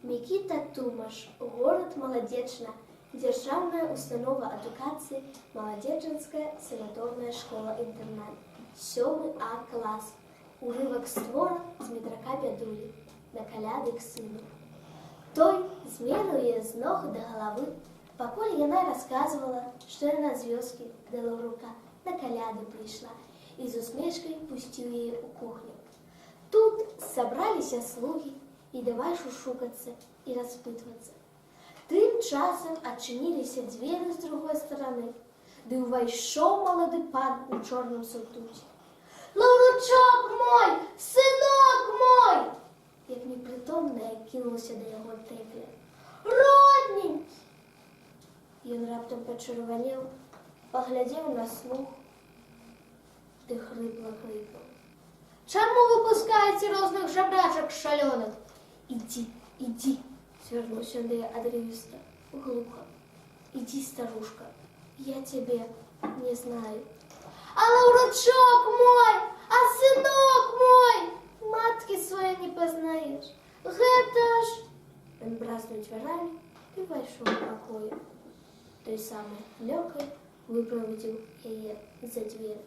Мікіта Тумаш, горад Маладзечна, дзяржаўная установа адукацыі, Маладзечанская санаторная школа-інтэрнат, 7 А клас, урывак з твора Змітрака Бядулі, на каляды к сыну. Той змерыў яе з ног да галавы, пакуль яна расказвала, што яна з вёскі да Лаўрука на каляды прыйшла і з усмешкай пусціў яе ў кухню. Тут сабраліся слугі і давай шушукацца і распытвацца. Тым часам адчыніліся дзверы з другой стараны, ды ўвайшоў малады пан у чорным суртуце. «Лаўручок мой! Сынок мой!» Як непрытомная кінулася да яго Тэкля. «Родненькі!» Ён раптам пачырванеў, паглядзеў на слуг, ды хрыпла крыкнуў. «Чаму вы пускаеце розных жабрачак шалёных? Ідзі, ідзі!» Звярнуўся да яе адрывіста, глуха. «Ідзі, старушка, я цябе не знаю». «А Лаўручок мой! А сынок мой! Маткі свае не пазнаеш! Гэта ж...» Ён бразнуў дзвярамі і пайшоў у пакоі. Той самай лёгкай выправадзіў яе за дзверы.